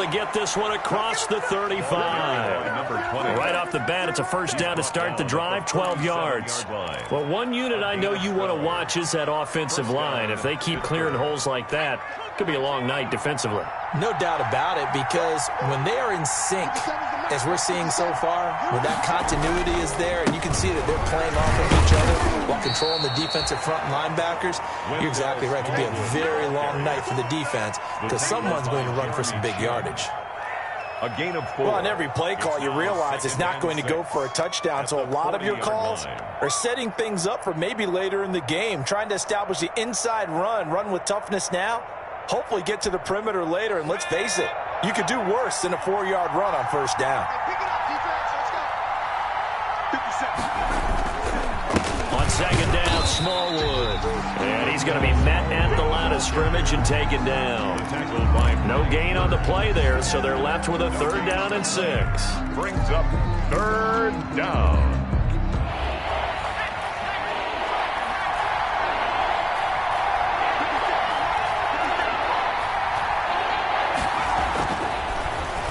to get this one across the 35. Right off the bat, it's a first down to start the drive, 12 yards. Well, one unit I know you want to watch is that offensive line. If they keep clearing holes like that, it could be a long night defensively. No doubt about it, because when they are in sync, as we're seeing so far, when that continuity is there and you can see that they're playing off of each other while controlling the defensive front linebackers, you're exactly right. It could be a very long night for the defense because someone's going to run for some big yardage. A gain of 4. Well, on every play call, you realize it's not going to go for a touchdown, so a lot of your calls are setting things up for maybe later in the game, trying to establish the inside run with toughness now, hopefully get to the perimeter later, and let's face it, you could do worse than a 4-yard run on first down. On second down, Smallwood. And he's going to be met at the line of scrimmage and taken down. No gain on the play there, so they're left with a 3rd down and 6. Brings up 3rd down.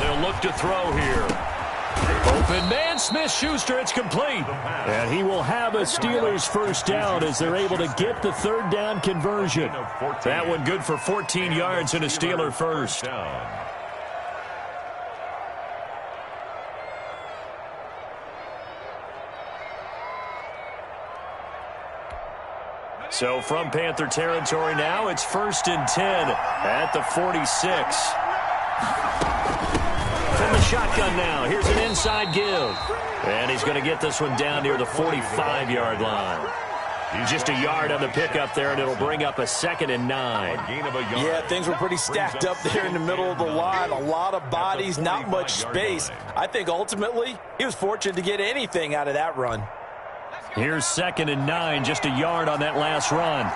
They'll look to throw here. Open man, Smith-Schuster, it's complete. And he will have a Steelers first down as they're able to get the 3rd down conversion. That one good for 14 yards and a Steeler first. So from Panther territory now, it's 1st and 10 at the 46. From the shotgun now, here's an inside give. And he's going to get this one down near the 45-yard line. Just a yard on the pickup there, and it'll bring up a 2nd and 9. Yeah, things were pretty stacked up there in the middle of the line. A lot of bodies, not much space. I think ultimately he was fortunate to get anything out of that run. Here's 2nd and 9, just a yard on that last run.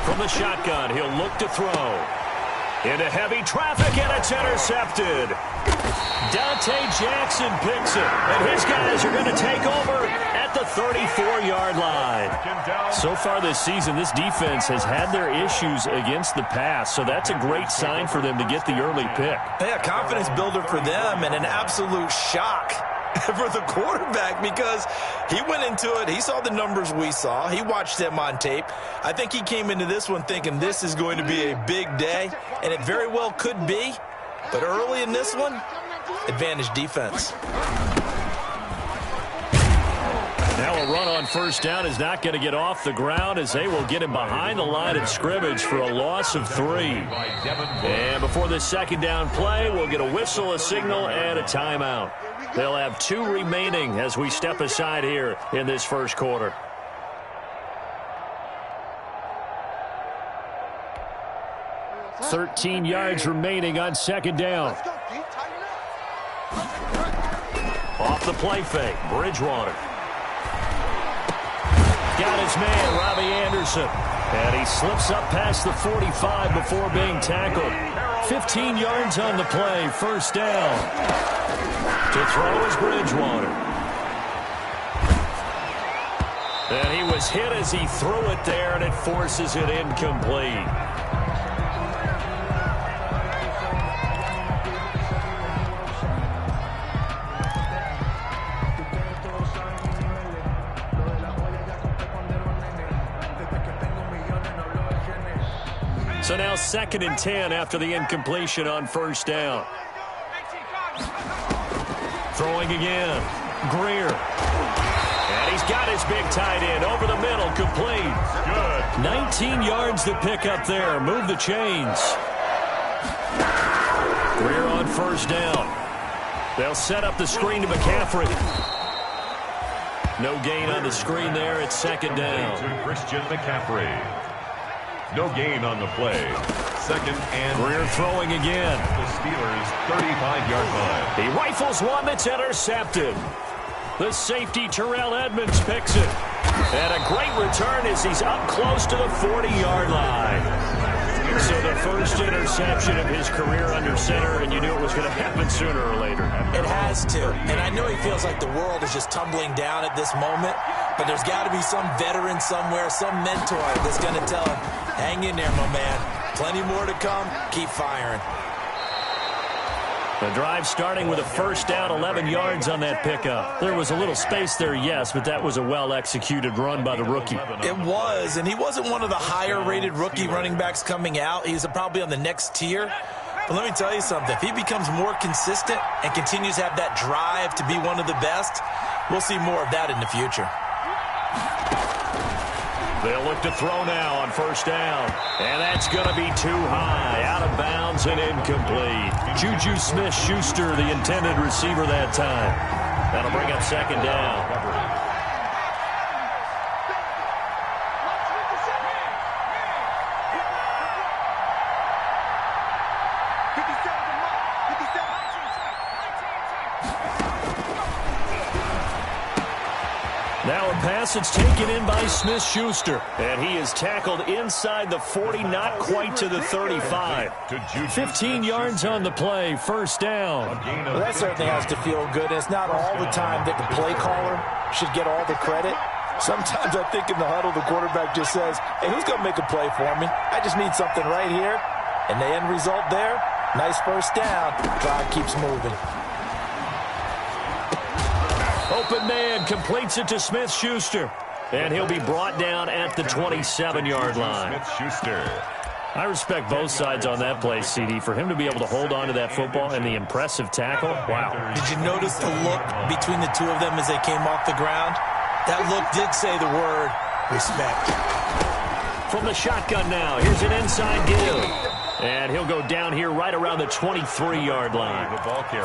From the shotgun, he'll look to throw. Into heavy traffic, and it's intercepted. Dante Jackson picks it, and his guys are going to take over at the 34-yard line. So far this season, this defense has had their issues against the pass, so that's a great sign for them to get the early pick. Yeah, confidence builder for them and an absolute shock for the quarterback because he went into it. He saw the numbers we saw. He watched them on tape. I think he came into this one thinking this is going to be a big day, and it very well could be. But early in this one, advantage defense. Now a run on first down is not going to get off the ground as they will get him behind the line of scrimmage for a loss of 3. And before this 2nd down play, we'll get a whistle, a signal, and a timeout. They'll have 2 remaining as we step aside here in this first quarter. $13 yards remaining on 2nd down. Off the play fake, Bridgewater. Got his man, Robbie Anderson. And he slips up past the 45 before being tackled. 15 yards on the play, first down. To throw is Bridgewater. And he was hit as he threw it there, and it forces it incomplete. So now 2nd and 10 after the incompletion on first down. Throwing again. Greer. And he's got his big tight end over the middle, complete. Good. 19 yards to pick up there. Move the chains. Greer on first down. They'll set up the screen to McCaffrey. No gain on the screen there. It's 2nd down. To Christian McCaffrey. No gain on the play. 2nd and Greer throwing again. The Steelers' 35-yard line. He rifles one that's intercepted. The safety Terrell Edmonds picks it. And a great return as he's up close to the 40-yard line. So the first interception of his career under center, and you knew it was going to happen sooner or later. It has to. And I know he feels like the world is just tumbling down at this moment. But there's got to be some veteran somewhere, some mentor that's going to tell him, hang in there, my man. Plenty more to come. Keep firing. The drive starting with a first down, 11 yards on that pickup. There was a little space there, yes, but that was a well-executed run by the rookie. It was, and he wasn't one of the higher-rated rookie running backs coming out. He's probably on the next tier. But let me tell you something. If he becomes more consistent and continues to have that drive to be one of the best, we'll see more of that in the future. They'll look to throw now on first down. And that's going to be too high. Out of bounds and incomplete. Juju Smith-Schuster, the intended receiver that time. That'll bring up second down. Now a pass that's taken in by Smith-Schuster. And he is tackled inside the 40, not quite to the 35. 15 yards on the play, first down. Well, that certainly has to feel good. It's not all the time that the play caller should get all the credit. Sometimes I think in the huddle, the quarterback just says, hey, who's going to make a play for me? I just need something right here. And the end result there, nice first down. Drive keeps moving. Open man completes it to Smith-Schuster. And he'll be brought down at the 27-yard line. Smith-Schuster. I respect both sides on that play, CD. For him to be able to hold on to that football and the impressive tackle, wow. Did you notice the look between the two of them as they came off the ground? That look did say the word respect. From the shotgun now, here's an inside give. And he'll go down here right around the 23-yard line.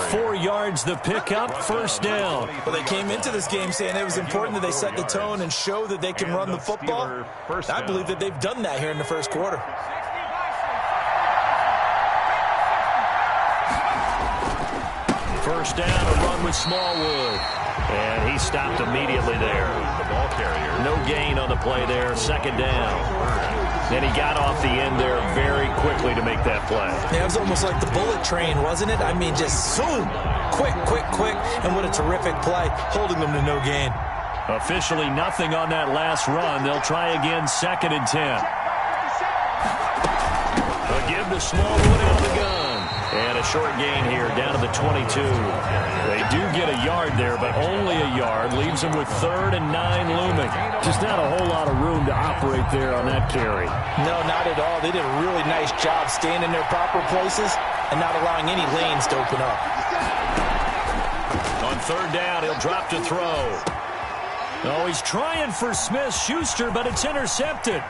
4 yards the pickup, first down. Well, they came into this game saying it was important that they set the tone and show that they can run the football. I believe that they've done that here in the first quarter. First down, a run with Smallwood. And he stopped immediately there. No gain on the play there, second down. And he got off the end there very quickly to make that play. Yeah, it was almost like the bullet train, wasn't it? I mean, just zoom, quick, and what a terrific play, holding them to no gain. Officially nothing on that last run. They'll try again, second and 10. A give to Smallwood out of the gun. And a short gain here down to the 22. They do get a yard there, but only a yard. Leaves them with 3rd and 9 looming. Just not a whole lot of room to operate there on that carry. No, not at all. They did a really nice job staying in their proper places and not allowing any lanes to open up. On third down, he'll drop to throw. Oh, he's trying for Smith-Schuster, but it's intercepted.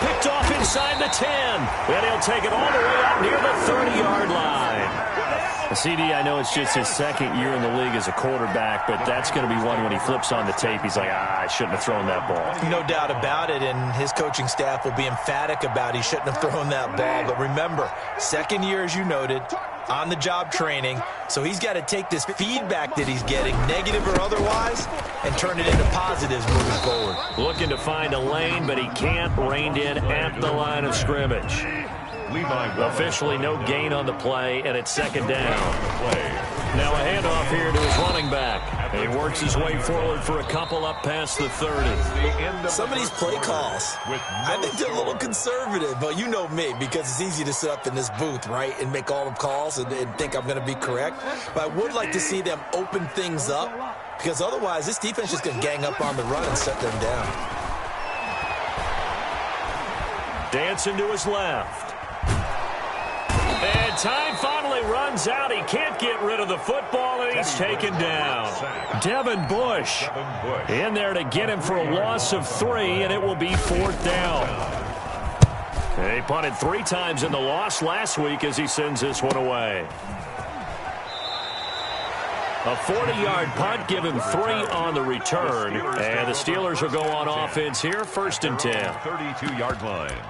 Picked off inside the 10. And he'll take it all the way out near the 30-yard line. CD, I know it's just his second year in the league as a quarterback, but that's going to be one when he flips on the tape. He's like, I shouldn't have thrown that ball. No doubt about it, and his coaching staff will be emphatic about he shouldn't have thrown that ball. But remember, second year, as you noted, on-the-job training, so he's got to take this feedback that he's getting, negative or otherwise, and turn it into positives moving forward. Looking to find a lane, but he can't. Reined in at the line of scrimmage. Officially no gain on the play, and it's second down. Now a handoff here to his running back. And he works his way forward for a couple up past the 30. Some of these play calls, I think they're a little conservative, but you know me, because it's easy to sit up in this booth, right, and make all the calls and think I'm going to be correct. But I would like to see them open things up, because otherwise this defense is going to gang up on the run and set them down. Dancing to his left. And time finally runs out. He can't get rid of the football, and he's taken down. Devin Bush in there to get him for a loss of 3, and it will be 4th down. He punted 3 times in the loss last week as he sends this one away. A 40-yard punt, give him 3 on the return. And the Steelers will go on offense here, 1st and 10. 32-yard line.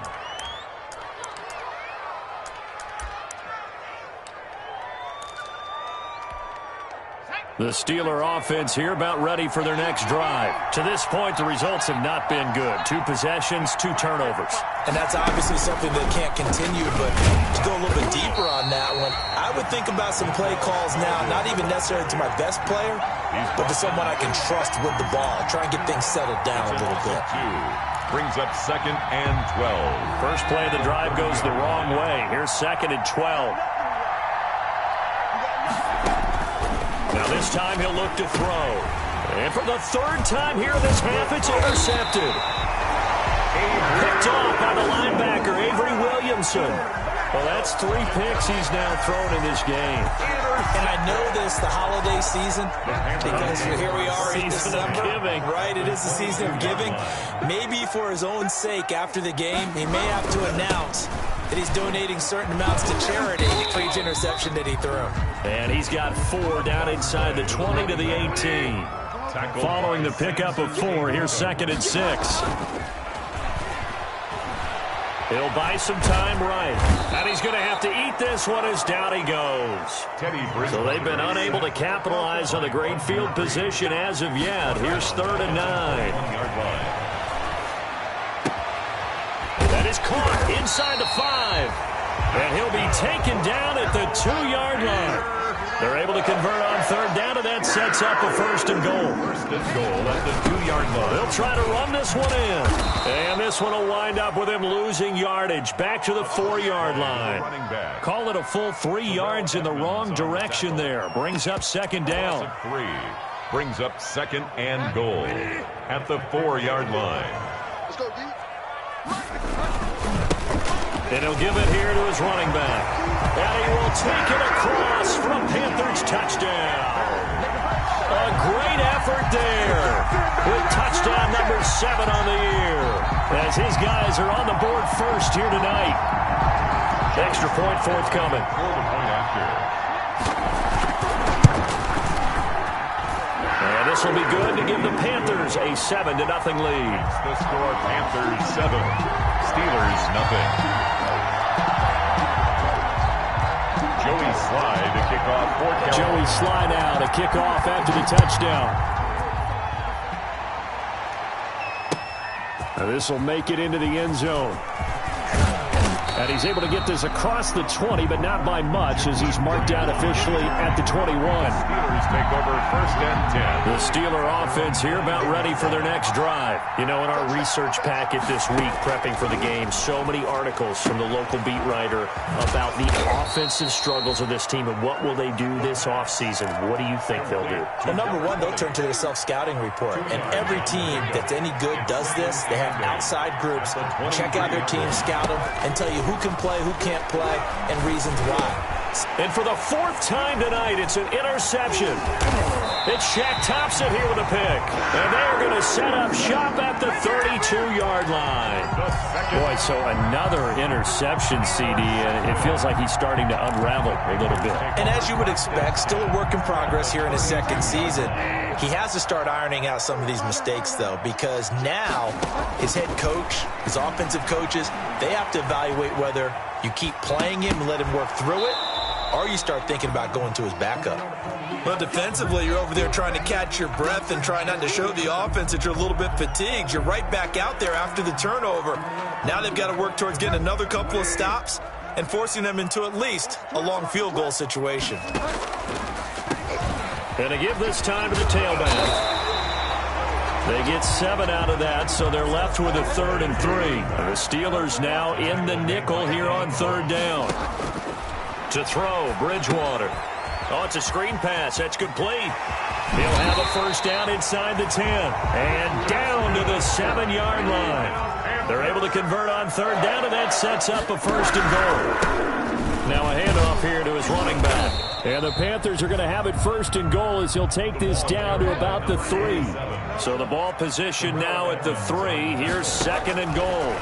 The Steeler offense here about ready for their next drive. To this point, the results have not been good. 2 possessions, 2 turnovers. And that's obviously something that can't continue, but to go a little bit deeper on that one, I would think about some play calls now, not even necessarily to my best player, but to someone I can trust with the ball. Try and get things settled down a little bit. Brings up 2nd and 12. First play of the drive goes the wrong way. Here's 2nd and 12. Now this time he'll look to throw. And for the 3rd time here this half, it's intercepted. Picked off by the linebacker, Avery Williamson. Well, that's 3 picks he's now thrown in this game. And I know this, the holiday season, because here we are in December. Giving. Right, it is the season of giving. Maybe for his own sake after the game, he may have to announce that he's donating certain amounts to charity for each interception that he threw. And he's got 4 down inside the 20 to the 18. Following the pickup of 4, here's 2nd and 6. He'll buy some time right. And he's going to have to eat this one as down he goes. So they've been unable to capitalize on the great field position as of yet. Here's 3rd and 9. That is caught inside the 5. And he'll be taken down at the 2-yard line. They're able to convert on 3rd down, and that sets up a 1st and goal. 1st and goal at the 2-yard line. They'll try to run this one in. And this one will wind up with him losing yardage back to the 4-yard line. Call it a full 3 yards in the wrong direction there. Brings up 2nd down. 3. Brings up 2nd and goal at the 4-yard line. Let's go, D. And he'll give it here to his running back. And he will take it across for a Panthers touchdown. A great effort there with touchdown number 7 on the year. As his guys are on the board first here tonight. Extra point forthcoming. For the point after. And this will be good to give the Panthers a 7-0 lead. The score, Panthers 7, Steelers nothing. Joey Slye to kick off for Kelly. Joey Slye now to kick off after the touchdown. Now this will make it into the end zone. And he's able to get this across the 20, but not by much, as he's marked out officially at the 21. Steelers take over 1st and 10. The Steeler offense here about ready for their next drive. You know, in our research packet this week, prepping for the game, so many articles from the local beat writer about the offensive struggles of this team and what will they do this offseason. What do you think they'll do? Well, number one, they'll turn to their self-scouting report. And every team that's any good does this. They have outside groups. Check out their team, scout them, and tell you who can play, who can't play, and reasons why. And for the 4th time tonight, it's an interception. It's Shaq Thompson here with a pick. And they're going to set up shop at the 32-yard line. Boy, so another interception, CD, and it feels like he's starting to unravel a little bit. And as you would expect, still a work in progress here in his 2nd season. He has to start ironing out some of these mistakes, though, because now his head coach, his offensive coaches, they have to evaluate whether you keep playing him and let him work through it, or you start thinking about going to his backup. Well, defensively, you're over there trying to catch your breath and try not to show the offense that you're a little bit fatigued. You're right back out there after the turnover. Now they've got to work towards getting another couple of stops and forcing them into at least a long field goal situation. And to give this time to the tailback. They get 7 out of that, so they're left with a 3rd and 3. And the Steelers now in the nickel here on 3rd down. To throw, Bridgewater. Oh, it's a screen pass. That's complete. He'll have a 1st down inside the 10. And down to the 7-yard line. They're able to convert on 3rd down, and that sets up a 1st and goal. Now a handoff here to his running back. And the Panthers are going to have it 1st and goal as he'll take this down to about the 3. So the ball position now at the 3. Here's 2nd and goal.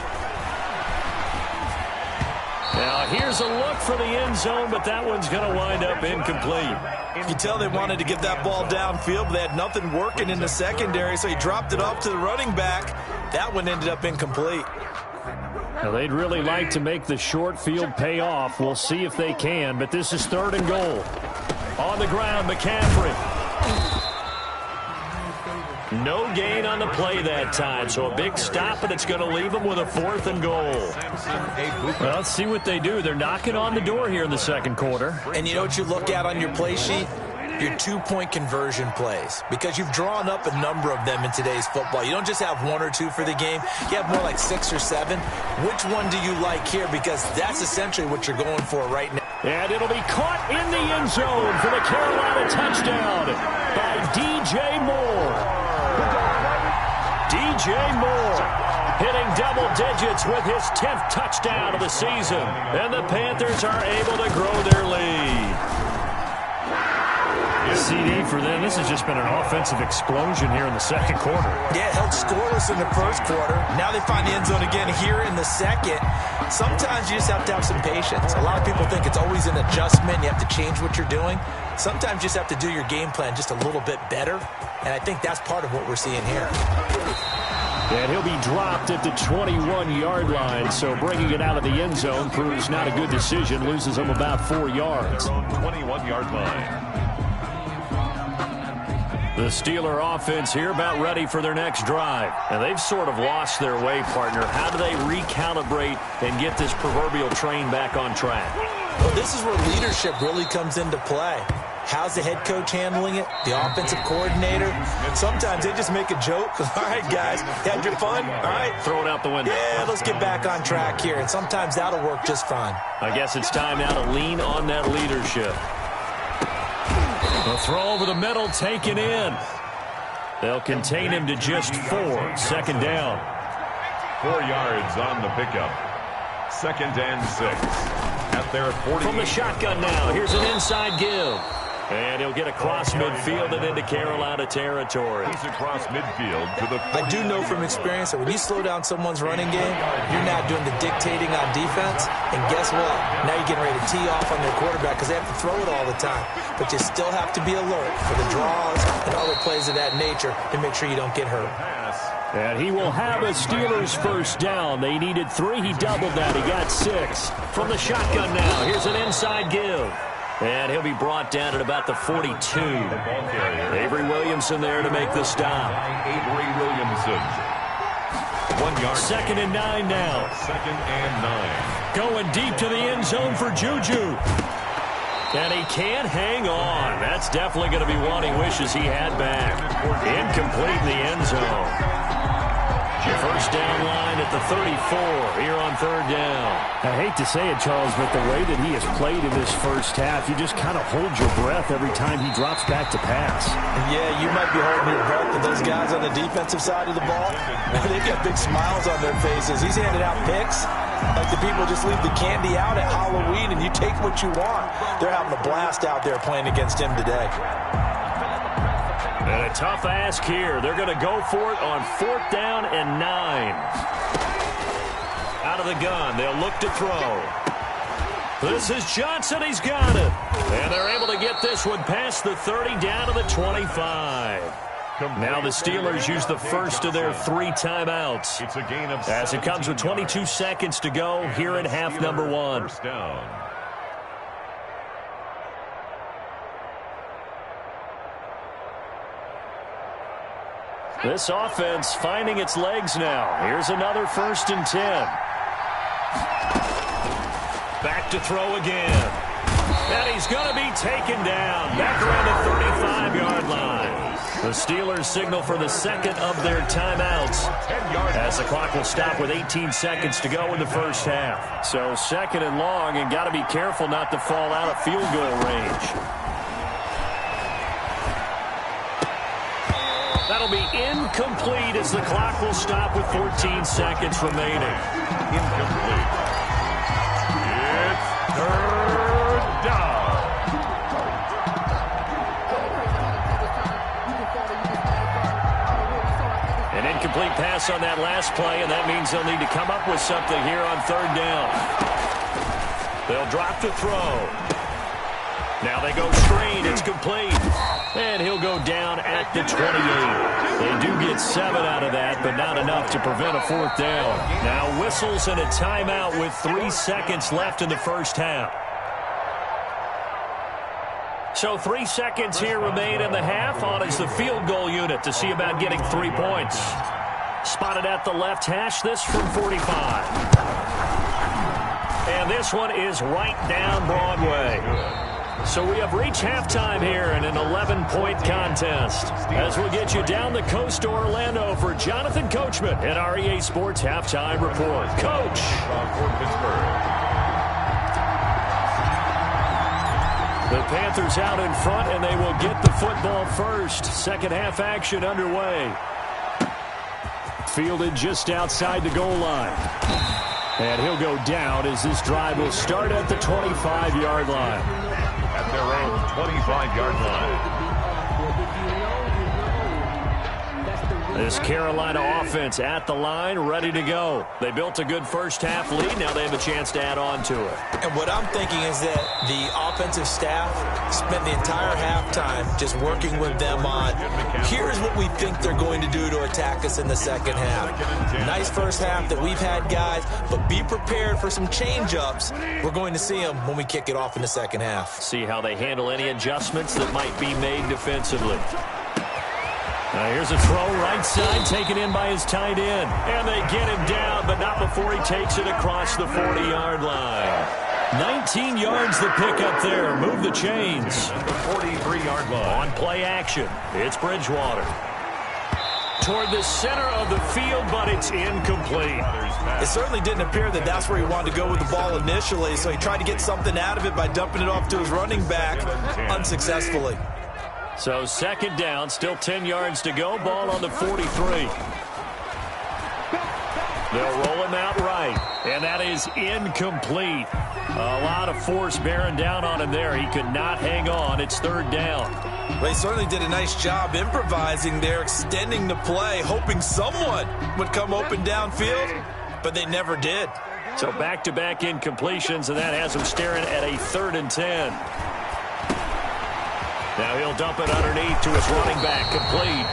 Now here's a look for the end zone, but that one's going to wind up incomplete. You can tell they wanted to get that ball downfield, but they had nothing working in the secondary, so he dropped it off to the running back. That one ended up incomplete. Now they'd really like to make the short field pay off. We'll see if they can, but this is 3rd and goal. On the ground, McCaffrey. No gain on the play that time, so a big stop, and it's going to leave them with a 4th and goal. Well, let's see what they do. They're knocking on the door here in the second quarter. And you know what you look at on your play sheet? Your 2-point conversion plays, because you've drawn up a number of them in today's football. You don't just have 1 or 2 for the game. You have more like 6 or 7. Which one do you like here? Because that's essentially what you're going for right now. And it'll be caught in the end zone for the Carolina touchdown by DJ Moore. DJ Moore hitting double digits with his 10th touchdown of the season. And the Panthers are able to grow their lead. CD for them. This has just been an offensive explosion here in the second quarter. Yeah, held scoreless in the first quarter. Now they find the end zone again here in the second. Sometimes you just have to have some patience. A lot of people think it's always an adjustment. You have to change what you're doing. Sometimes you just have to do your game plan just a little bit better. And I think that's part of what we're seeing here. And he'll be dropped at the 21-yard line, so bringing it out of the end zone proves not a good decision. Loses him about 4 yards. 21-yard line. The Steeler offense here about ready for their next drive. And they've sort of lost their way, partner. How do they recalibrate and get this proverbial train back on track? Well, this is where leadership really comes into play. How's the head coach handling it? The offensive coordinator? Sometimes they just make a joke. All right, guys, had your fun? All right. Throw it out the window. Yeah, let's get back on track here. And sometimes that'll work just fine. I guess it's time now to lean on that leadership. The throw over the middle, taken in. They'll contain him to just 4. 2nd down. 4 yards on the pickup. 2nd and 6. At their 40. From the shotgun now, here's an inside give. And he'll get across midfield and into Carolina territory. He's across midfield to the 40. I do know from experience that when you slow down someone's running game, you're not doing the dictating on defense. And guess what? Now you're getting ready to tee off on their quarterback because they have to throw it all the time. But you still have to be alert for the draws and other plays of that nature to make sure you don't get hurt. And he will have a Steelers first down. They needed 3. He doubled that. He got 6. From the shotgun now, here's an inside give. And he'll be brought down at about the 42. Avery Williamson there to make the stop. Avery Williamson. 1 yard. 2nd and 9 now. 2nd and 9. Going deep to the end zone for Juju. And he can't hang on. That's definitely going to be one he wishes he had back. Incomplete in the end zone. First down line at the 34 here on 3rd down. I hate to say it, Charles, but the way that he has played in this first half, you just kind of hold your breath every time he drops back to pass. Yeah, you might be holding your breath, but those guys on the defensive side of the ball, they've got big smiles on their faces. He's handing out picks like the people just leave the candy out at Halloween and you take what you want. They're having a blast out there playing against him today. And a tough ask here. They're going to go for it on 4th down and 9. Out of the gun. They'll look to throw. This is Johnson. He's got it. And they're able to get this one past the 30 down to the 25. Now the Steelers use the first of their 3 timeouts. It's a gain of as it comes with 22 seconds to go here in half number 1. First down. This offense finding its legs now. Here's another 1st and 10. Back to throw again. And he's going to be taken down. Back around the 35-yard line. The Steelers signal for the 2nd of their timeouts as the clock will stop with 18 seconds to go in the first half. So 2nd and long, and got to be careful not to fall out of field goal range. That'll be incomplete as the clock will stop with 14 seconds remaining. Incomplete. It's 3rd down. An incomplete pass on that last play, and that means they'll need to come up with something here on 3rd down. They'll drop to throw. Now they go screen. It's complete. And he'll go down at the 28. They do get 7 out of that, but not enough to prevent a 4th down. Now whistles and a timeout with 3 seconds left in the first half. So 3 seconds here remain in the half. On is the field goal unit to see about getting 3 points. Spotted at the left hash, this from 45. And this one is right down Broadway. So we have reached halftime here in an 11-point contest. As we'll get you down the coast to Orlando for Jonathan Coachman at REA Sports Halftime Report. Coach. The Panthers out in front, and they will get the football first. Second half action underway. Fielded just outside the goal line. And he'll go down as this drive will start at the 25-yard line. At their own 25-yard line. This Carolina offense at the line, ready to go. They built a good first-half lead. Now they have a chance to add on to it. And what I'm thinking is that the offensive staff spent the entire halftime just working with them on, here's what we think they're going to do to attack us in the second half. Nice first half that we've had, guys, but be prepared for some change-ups. We're going to see them when we kick it off in the second half. See how they handle any adjustments that might be made defensively. Here's a throw right side, taken in by his tight end. And they get him down, but not before he takes it across the 40-yard line. 19 yards the pickup there. Move the chains. The 43-yard line. On play action, it's Bridgewater. Toward the center of the field, but it's incomplete. It certainly didn't appear that that's where he wanted to go with the ball initially, so he tried to get something out of it by dumping it off to his running back unsuccessfully. So second down, still 10 yards to go. Ball on the 43. They'll roll him out right, and that is incomplete. A lot of force bearing down on him there. He could not hang on. It's third down. They certainly did a nice job improvising there, extending the play, hoping someone would come open downfield, but they never did. So back-to-back incompletions, and that has him staring at a 3rd and 10. Now he'll dump it underneath to his running back, complete.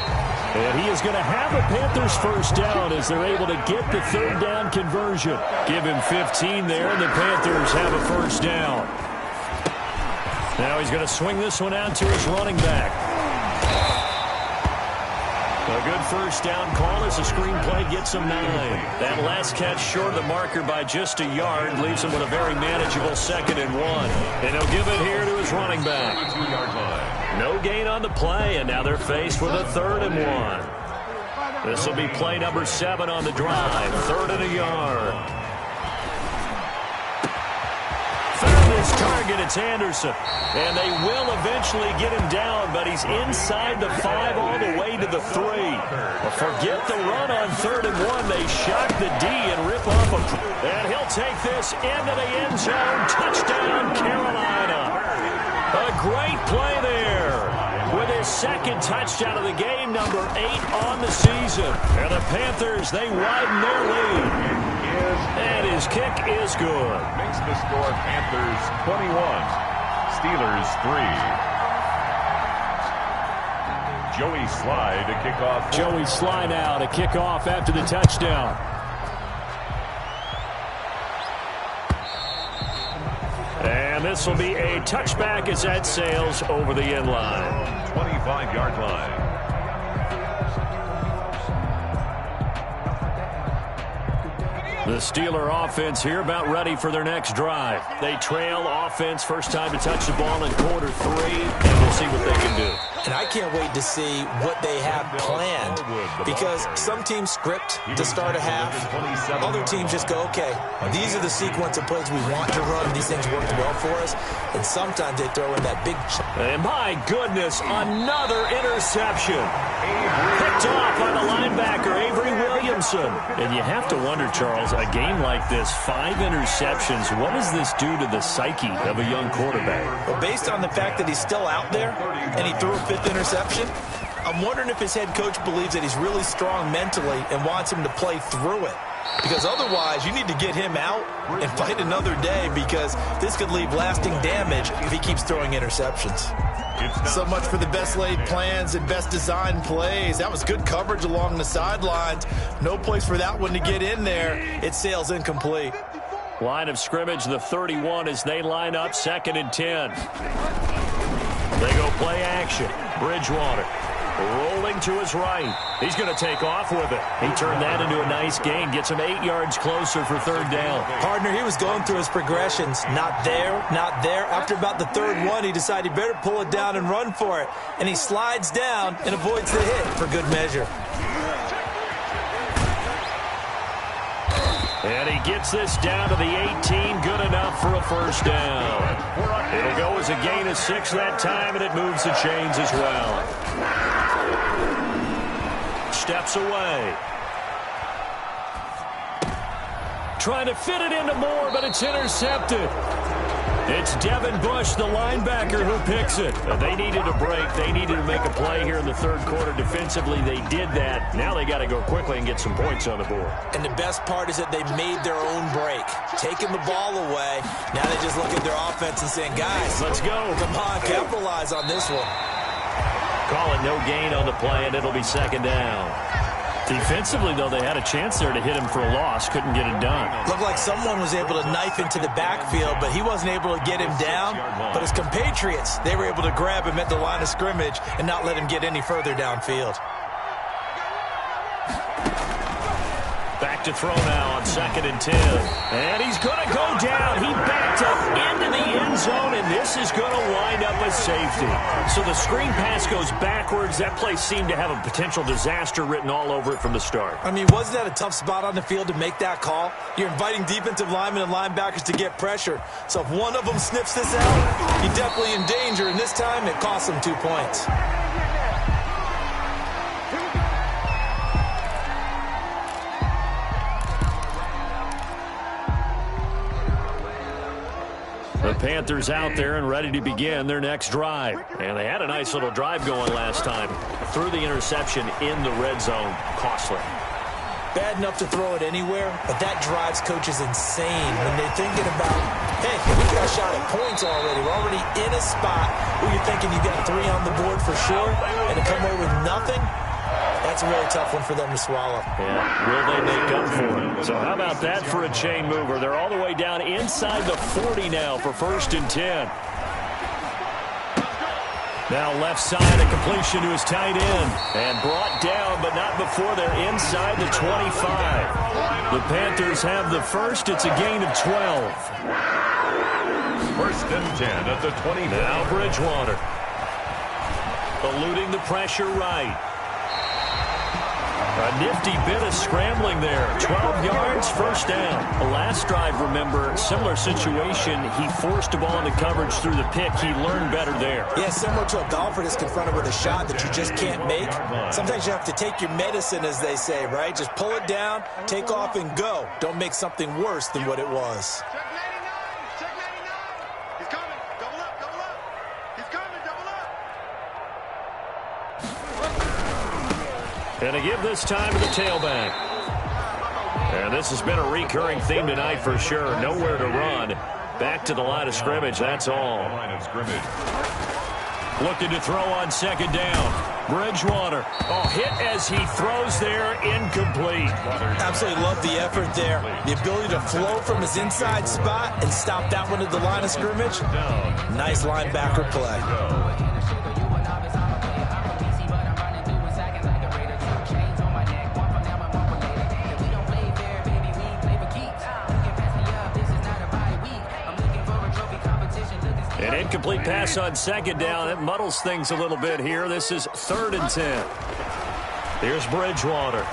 And he is going to have a Panthers first down as they're able to get the third down conversion. Give him 15 there, and the Panthers have a first down. Now he's going to swing this one out to his running back. A good first down call as the screenplay gets him 9. That last catch short of the marker by just a yard leaves him with a very manageable 2nd and 1. And he'll give it here to his running back. 2-yard line. No gain on the play, and now they're faced with a 3rd and 1. This will be play number 7 on the drive. 3rd and a yard. Found his target, it's Anderson. And they will eventually get him down, but he's inside the 5 all the way to the 3. Well, forget the run on 3rd and 1. They shock the D and rip off a... And he'll take this into the end zone. Touchdown, Carolina. A great play there with his 2nd touchdown of the game, number 8 on the season. And the Panthers, they widen their lead. And his kick is good. Makes the score Panthers 21, Steelers 3. Joey Sly to kick off. Joey Sly now to kick off after the touchdown. And this will be a touchback as that sails over the end line. 25-yard line. The Steeler offense here about ready for their next drive. They trail offense, first time to touch the ball in quarter 3, and we'll see what they can do. And I can't wait to see what they have planned, because some teams script to start a half. Other teams just go, okay, these are the sequence of plays we want to run. These things worked well for us. And sometimes they throw in that big... And my goodness, another interception. Picked off by the linebacker, Avery Williamson. And you have to wonder, Charles, a game like this, 5 interceptions, what does this do to the psyche of a young quarterback? Well, based on the fact that he's still out there and he threw a 5th interception, I'm wondering if his head coach believes that he's really strong mentally and wants him to play through it. Because otherwise, you need to get him out and fight another day, because this could leave lasting damage if he keeps throwing interceptions. So much for the best laid plans and best designed plays. That was good coverage along the sidelines. No place for that one to get in there. It sails incomplete. Line of scrimmage, the 31, as they line up 2nd and 10. They go play action. Bridgewater rolling to his right. He's going to take off with it. He turned that into a nice gain. Gets him 8 yards closer for third down. Partner, he was going through his progressions. Not there, not there. After about the third one, he decided he better pull it down and run for it. And he slides down and avoids the hit for good measure. And he gets this down to the 18. Good enough for a first down. It'll go as a gain of 6 that time, and it moves the chains as well. Steps away. Trying to fit it into Moore, but it's intercepted. It's Devin Bush, the linebacker, who picks it. They needed a break. They needed to make a play here in the third quarter. Defensively, they did that. Now they got to go quickly and get some points on the board. And the best part is that they made their own break. Taking the ball away. Now they just look at their offense and saying, guys, let's go. Come on, capitalize on this one. Call it no gain on the play, and it'll be second down. Defensively, though, they had a chance there to hit him for a loss. Couldn't get it done. Looked like someone was able to knife into the backfield, but he wasn't able to get him down. But his compatriots, they were able to grab him at the line of scrimmage and not let him get any further downfield. Back to throw now on 2nd and 10. And he's going to go down. He backed up into the end zone, and this is going to wind up as safety. So the screen pass goes backwards. That play seemed to have a potential disaster written all over it from the start. I mean, wasn't that a tough spot on the field to make that call? You're inviting defensive linemen and linebackers to get pressure. So if one of them sniffs this out, you're definitely in danger, and this time it costs them 2 points. The Panthers out there and ready to begin their next drive. And they had a nice little drive going last time. Threw the interception in the red zone. Costly. Bad enough to throw it anywhere, but that drives coaches insane when they're thinking about, hey, we got a shot at points already. We're already in a spot where you're thinking you got 3 on the board for sure, and to come away with nothing, that's a really tough one for them to swallow. Yeah, will they make up for it? So how about that for a chain mover? They're all the way down inside the 40 now for 1st and 10. Now left side, a completion to his tight end. And brought down, but not before they're inside the 25. The Panthers have the first. It's a gain of 12. 1st and 10 at the 20. Now Bridgewater. Eluding the pressure right. A nifty bit of scrambling there. 12 yards, first down. The last drive, remember, similar situation. He forced the ball into coverage through the pick. He learned better there. Yeah, similar to a golfer that's confronted with a shot that you just can't make. Sometimes you have to take your medicine, as they say, right? Just pull it down, take off, and go. Don't make something worse than what it was. Check 99. He's coming. Double up, double up. He's coming, double up. And to give this time to the tailback. And this has been a recurring theme tonight for sure. Nowhere to run. Back to the line of scrimmage, that's all. Line of scrimmage. Looking to throw on 2nd down. Bridgewater. Oh, hit as he throws there, incomplete. Absolutely love the effort there. The ability to flow from his inside spot and stop that one at the line of scrimmage. Nice linebacker play. An incomplete pass on 2nd down. It muddles things a little bit here. This is 3rd and 10. Here's Bridgewater.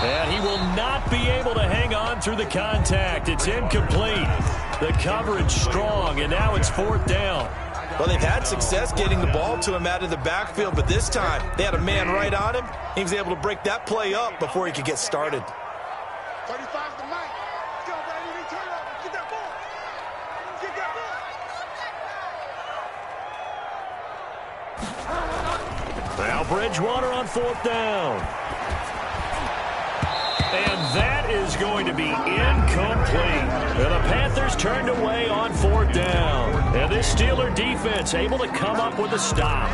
And he will not be able to hang on through the contact. It's incomplete. The coverage strong, and now it's 4th down. Well, they've had success getting the ball to him out of the backfield, but this time they had a man right on him. He was able to break that play up before he could get started. 35's the night. Let's go, baby. Turn it up. Get that ball. Get that ball. Now Bridgewater on 4th down. And that is going to be incomplete. And the Panthers turned away on 4th down. And this Steeler defense able to come up with a stop.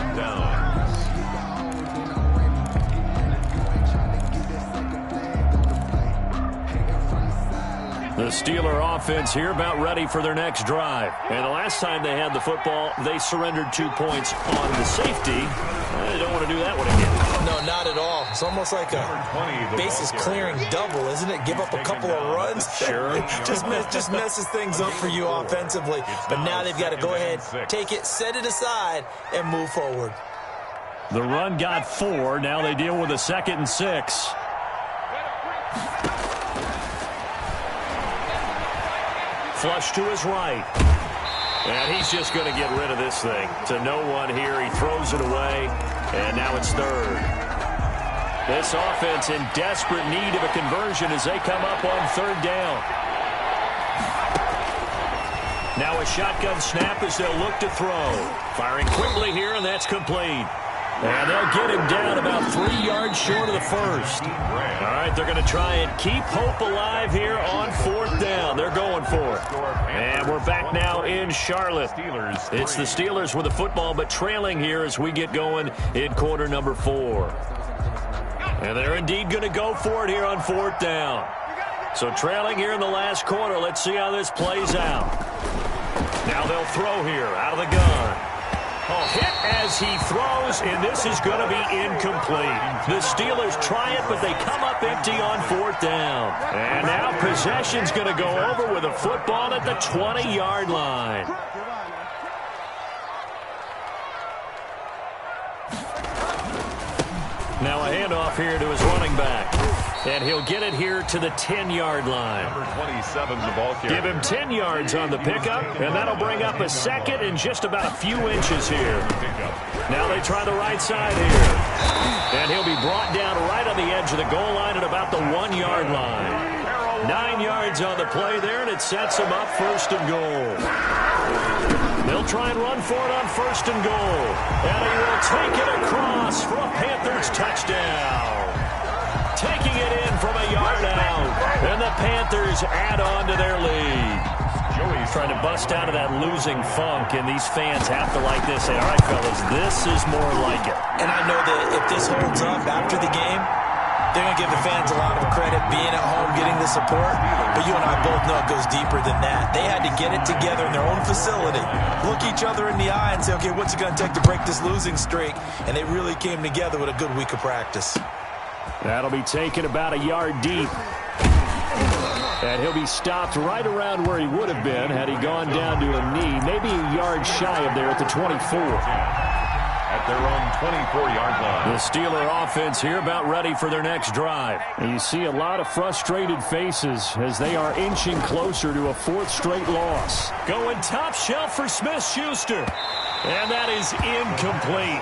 The The Steeler offense here about ready for their next drive. And the last time they had the football, they surrendered 2 points on the safety. They don't want to do that one again. No, not at all. It's almost like a bases clearing double, isn't it? Give up a couple of runs. Sure. just messes things up for you offensively. But now they've got to go ahead, take it, set it aside, and move forward. The run got 4. Now they deal with a 2nd and 6. Flush to his right. And he's just going to get rid of this thing. To no one here. He throws it away. And now it's 3rd. This offense in desperate need of a conversion as they come up on 3rd down. Now a shotgun snap as they'll look to throw. Firing quickly here, and that's complete. And they'll get him down about 3 yards short of the 1st. All right, they're going to try and keep hope alive here on 4th down. They're going for it. And we're back now in Charlotte. It's the Steelers with the football, but trailing here as we get going in quarter number 4. And they're indeed going to go for it here on 4th down. So trailing here in the last quarter. Let's see how this plays out. Now they'll throw here out of the gun. Oh, hit as he throws, and this is going to be incomplete. The Steelers try it, but they come up empty on 4th down. And now possession's going to go over with a football at the 20-yard line. Now a handoff here to his running back. And he'll get it here to the 10-yard line. Number 27, the ball carrier. Give him 10 yards on the pickup, and that'll bring up a 2nd and just about a few inches here. Now they try the right side here. And he'll be brought down right on the edge of the goal line at about the 1-yard line. 9 yards on the play there, and it sets him up 1st and goal. They'll try and run for it on 1st and goal. And he will take it across for a Panthers touchdown. Taking it in from a yard out. And the Panthers add on to their lead. Joey's trying to bust out of that losing funk, and these fans have to like this. Say, all right, fellas, this is more like it. And I know that if this holds up after the game, they're going to give the fans a lot of credit being at home, getting the support. But you and I both know it goes deeper than that. They had to get it together in their own facility, look each other in the eye and say, okay, what's it going to take to break this losing streak? And they really came together with a good week of practice. That'll be taken about a yard deep. And he'll be stopped right around where he would have been had he gone down to a knee, maybe a yard shy of there at the 24. At their own 24-yard line. The Steeler offense here about ready for their next drive. And you see a lot of frustrated faces as they are inching closer to a 4th straight loss. Going top shelf for Smith-Schuster. And that is incomplete.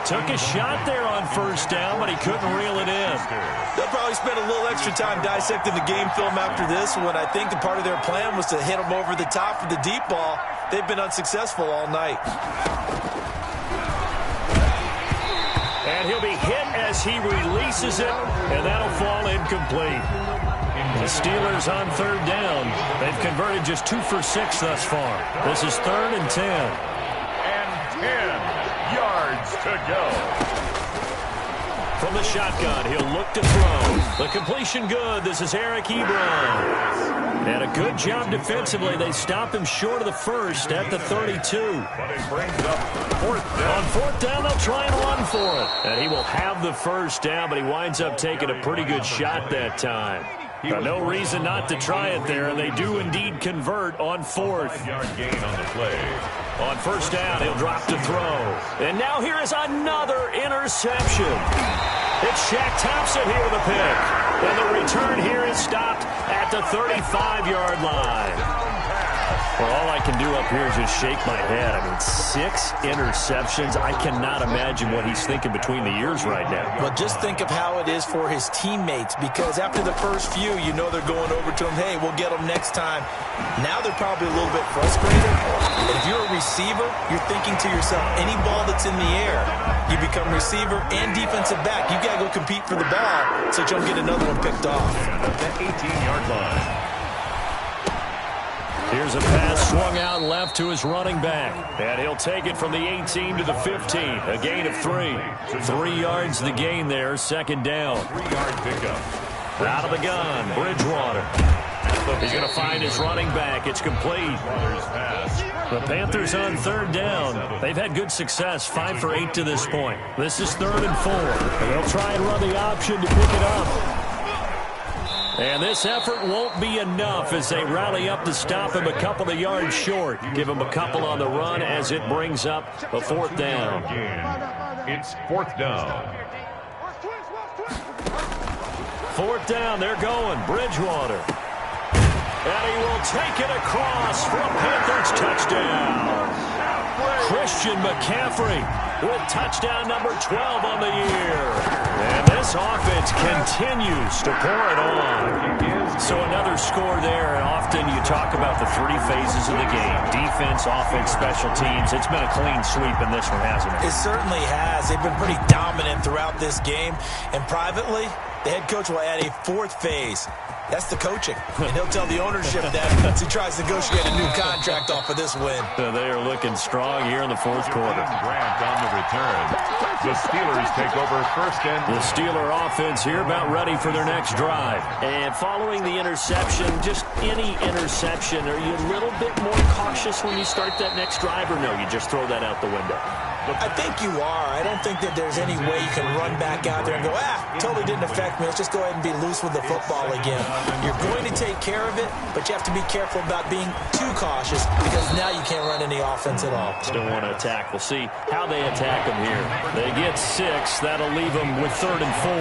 Took a shot there on 1st down, but he couldn't reel it in. They'll probably spend a little extra time dissecting the game film after this one. I think the part of their plan was to hit them over the top for the deep ball. They've been unsuccessful all night. And he'll be hit as he releases it, and that'll fall incomplete. The Steelers on 3rd down. They've converted just 2 for 6 thus far. This is 3rd and 10. And 10 yards to go. From the shotgun, he'll look to throw. The completion good. This is Eric Ebron. And a good job defensively. They stop him short of the 1st at the 32. But it brings up 4th down. On 4th down, they'll try and run for it. And he will have the 1st down, but he winds up taking a pretty good shot that time. No reason not to try it there, and they do indeed convert on 4th. 5-yard gain on the play. On 1st down, he'll drop to throw. And now here is another interception. It's Shaq Thompson here with a pick. And the return here is stopped at the 35-yard line. Well, all I can do up here is just shake my head. I mean, 6 interceptions. I cannot imagine what he's thinking between the ears right now. Well, just think of how it is for his teammates, because after the first few, you know they're going over to him, hey, we'll get them next time. Now they're probably a little bit frustrated. And if you're a receiver, you're thinking to yourself, any ball that's in the air, you become receiver and defensive back. You got to go compete for the ball so that you don't get another one picked off. That 18-yard line. Here's a pass swung out left to his running back. And he'll take it from the 18 to the 15. A gain of 3. 3 yards the gain there, 2nd down. 3-yard pickup. Out of the gun, Bridgewater. He's going to find his running back. It's complete. The Panthers on third down. They've had good success, 5 for 8 to this point. This is 3rd and 4. And they'll try and run the option to pick it up. And this effort won't be enough as they rally up to stop him a couple of yards short. Give him a couple on the run as it brings up a 4th down. It's 4th down. 4th down, they're going. Bridgewater. And he will take it across for a Panthers touchdown. Christian McCaffrey with touchdown number 12 on the year. And this offense continues to pour it on. So another score there. And often you talk about the 3 phases of the game. Defense, offense, special teams. It's been a clean sweep in this one, hasn't it? It certainly has. They've been pretty dominant throughout this game. And privately, the head coach will add a 4th phase. That's the coaching. And he'll tell the ownership that as he tries to negotiate a new contract off of this win. They are looking strong here in the 4th quarter. Grant on the return. The Steelers take over 1st and... The Steeler offense here about ready for their next drive. And following the interception, just any interception, are you a little bit more cautious when you start that next drive, or no, you just throw that out the window? I think you are. I don't think that there's any way you can run back out there and go, totally didn't affect me. Let's just go ahead and be loose with the football again. You're going to take care of it, but you have to be careful about being too cautious because now you can't run any offense at all. Still want to attack. We'll see how they attack them here. They get 6. That'll leave them with 3rd and 4.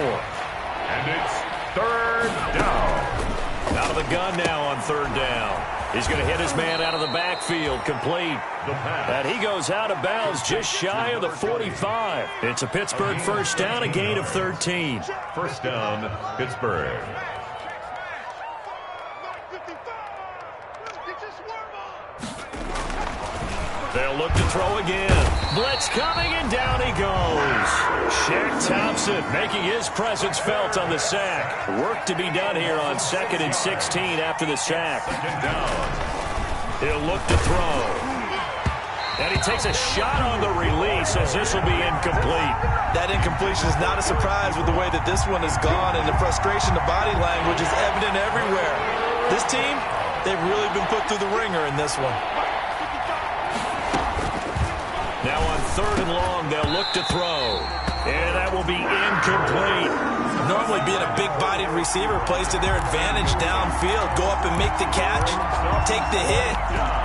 And it's 3rd down. Out of the gun now on 3rd down. He's going to hit his man out of the backfield, complete. And he goes out of bounds just shy of the 45. It's a Pittsburgh 1st down, a gain of 13. 1st down, Pittsburgh. They'll look to throw again. Blitz coming, and down he goes. Shaq Thompson making his presence felt on the sack. Work to be done here on 2nd and 16 after the sack. He'll look to throw. And he takes a shot on the release as this will be incomplete. That incompletion is not a surprise with the way that this one has gone, and the frustration, the body language is evident everywhere. This team, they've really been put through the ringer in this one. Now on 3rd and long, they'll look to throw. And that will be incomplete. Normally being a big-bodied receiver plays to their advantage downfield. Go up and make the catch, take the hit,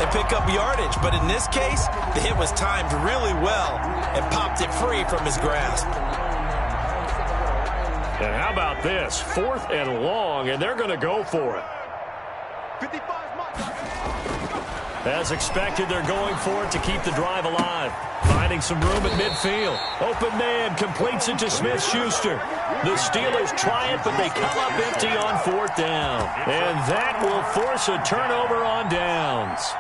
and pick up yardage. But in this case, the hit was timed really well and popped it free from his grasp. And how about this? 4th and long, and they're going to go for it. 55 miles. As expected, they're going for it to keep the drive alive. Finding some room at midfield. Open man completes it to Smith-Schuster. The Steelers try it, but they come up empty on 4th down. And that will force a turnover on downs.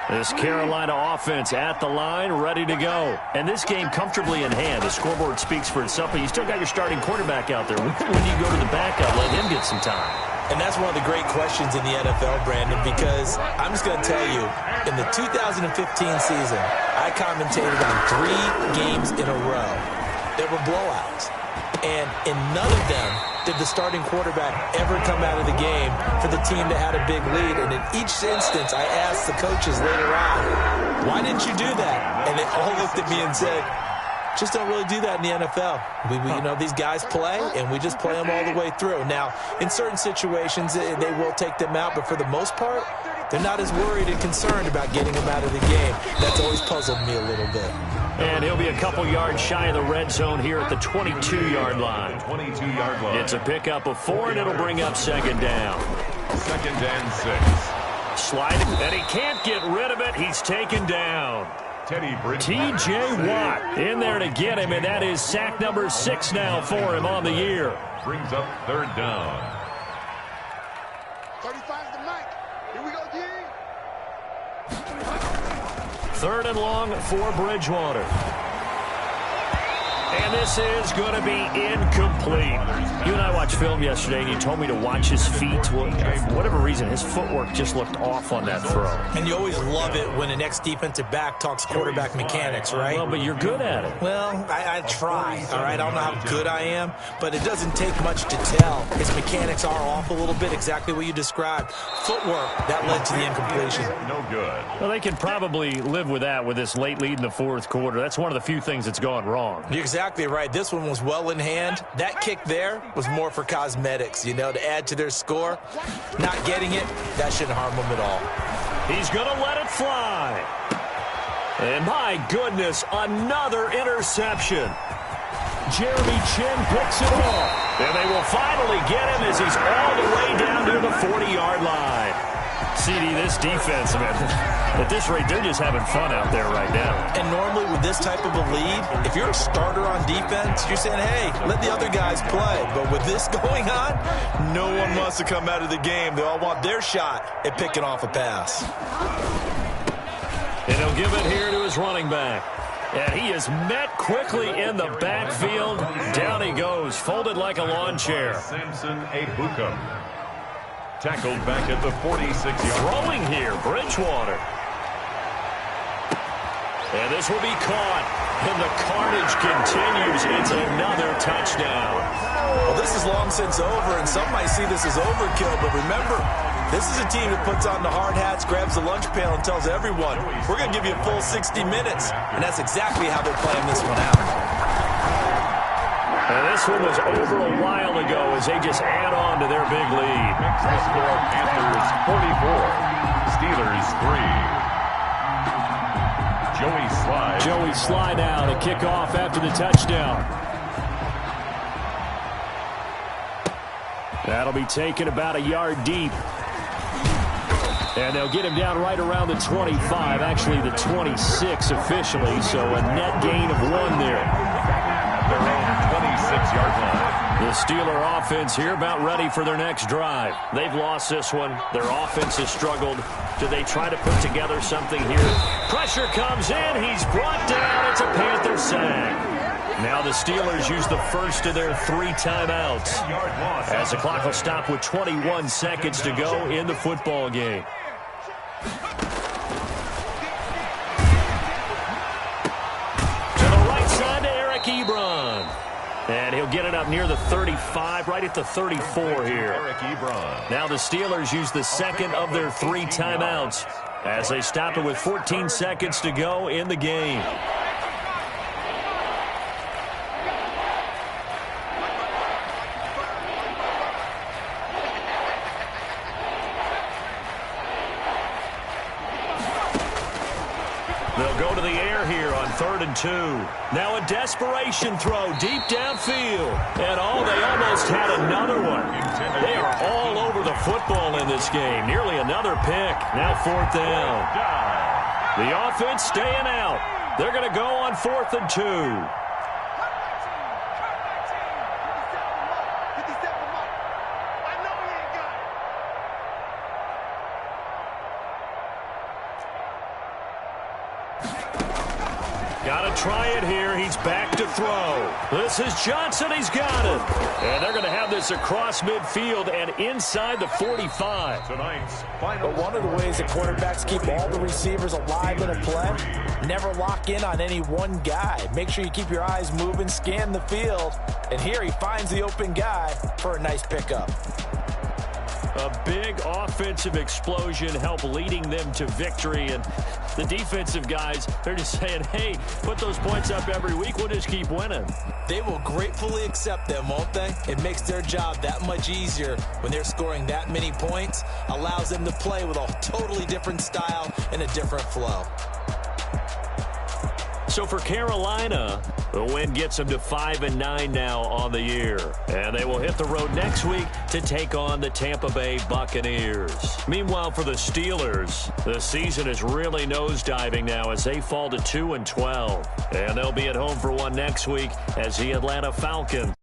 This Carolina offense at the line, ready to go. And this game comfortably in hand. The scoreboard speaks for itself, but you still got your starting quarterback out there. When you go to the backup, let him get some time. And that's one of the great questions in the NFL, Brandon, because I'm just going to tell you, in the 2015 season, I commentated on 3 games in a row. There were blowouts. And in none of them did the starting quarterback ever come out of the game for the team that had a big lead. And in each instance, I asked the coaches later on, why didn't you do that? And they all looked at me and said, just don't really do that in the NFL. You know, these guys play, and we just play them all the way through. Now, in certain situations, they will take them out, but for the most part, they're not as worried and concerned about getting them out of the game. That's always puzzled me a little bit. And he'll be a couple yards shy of the red zone here at the 22-yard line. 22-yard line. It's a pickup of 4, and it'll bring up 2nd down. 2nd and 6. Sliding, and he can't get rid of it. He's taken down. T.J. Watt in there to get him, and that is sack number 6 now for him on the year. Brings up 3rd down. 35 to Mike. Here we go, G. 3rd and long for Bridgewater. And this is going to be incomplete. You and I watched film yesterday, and you told me to watch his feet. Well, for whatever reason, his footwork just looked off on that throw. And you always love it when an ex-defensive back talks quarterback mechanics, right? Well, but you're good at it. Well, I try, all right? I don't know how good I am, but it doesn't take much to tell. His mechanics are off a little bit, exactly what you described. Footwork, that led to the incompletion. No good. Well, they can probably live with that with this late lead in the fourth quarter. That's one of the few things that's gone wrong. You're exactly right. This one was well in hand. That kick there was more for cosmetics, you know, to add to their score. Not getting it, that shouldn't harm them at all. He's going to let it fly. And my goodness, another interception. Jeremy Chin picks it up. And they will finally get him as he's all the way down near the 40-yard line. CD, this defense, man, at this rate, they're just having fun out there right now. And normally with this type of a lead, if you're a starter on defense, you're saying, hey, let the other guys play. But with this going on, no one wants to come out of the game. They all want their shot at picking off a pass. And he'll give it here to his running back. And he is met quickly in the backfield. Down he goes, folded like a lawn chair. Samson Ebukam. Tackled back at the 46-yard line. Throwing here, Bridgewater. And this will be caught. And the carnage continues. It's another touchdown. Well, this is long since over, and some might see this as overkill. But remember, this is a team that puts on the hard hats, grabs the lunch pail, and tells everyone, we're going to give you a full 60 minutes. And that's exactly how they're playing this one out. And this one was over a while ago as they just add on to their big lead. Makes the score Panthers 44, Steelers 3. Joey Slye. Joey Slye now to kick off after the touchdown. That'll be taken about a yard deep. And they'll get him down right around the 25, actually the 26 officially, so a net gain of 1 there. Their own 26-yard line. The Steeler offense here about ready for their next drive. They've lost this one. Their offense has struggled. Do they try to put together something here? Pressure comes in. He's brought down. It's a Panther sack. Now the Steelers use the first of their 3 timeouts as the clock will stop with 21 seconds to go in the football game. Ebron. And he'll get it up near the 35, right at the 34 here. Now the Steelers use the second of their 3 timeouts as they stop it with 14 seconds to go in the game. They'll go to the air here on 3rd and 2. Now a desperation throw deep downfield. And they almost had another one. They are all over the football in this game. Nearly another pick. Now 4th down. The offense staying out. They're going to go on 4th and 2. Got to try it here. He's back to throw. This is Johnson. He's got it. And they're going to have this across midfield and inside the 45. Tonight's final. But one of the ways that quarterbacks keep all the receivers alive in a play, never lock in on any one guy. Make sure you keep your eyes moving, scan the field. And here he finds the open guy for a nice pickup. A big offensive explosion helped leading them to victory. And the defensive guys, they're just saying, hey, put those points up every week. We'll just keep winning. They will gratefully accept them, won't they? It makes their job that much easier when they're scoring that many points. Allows them to play with a totally different style and a different flow. So for Carolina, the win gets them to 5-9 now on the year. And they will hit the road next week to take on the Tampa Bay Buccaneers. Meanwhile, for the Steelers, the season is really nosediving now as they fall to 2-12. And they'll be at home for one next week as the Atlanta Falcons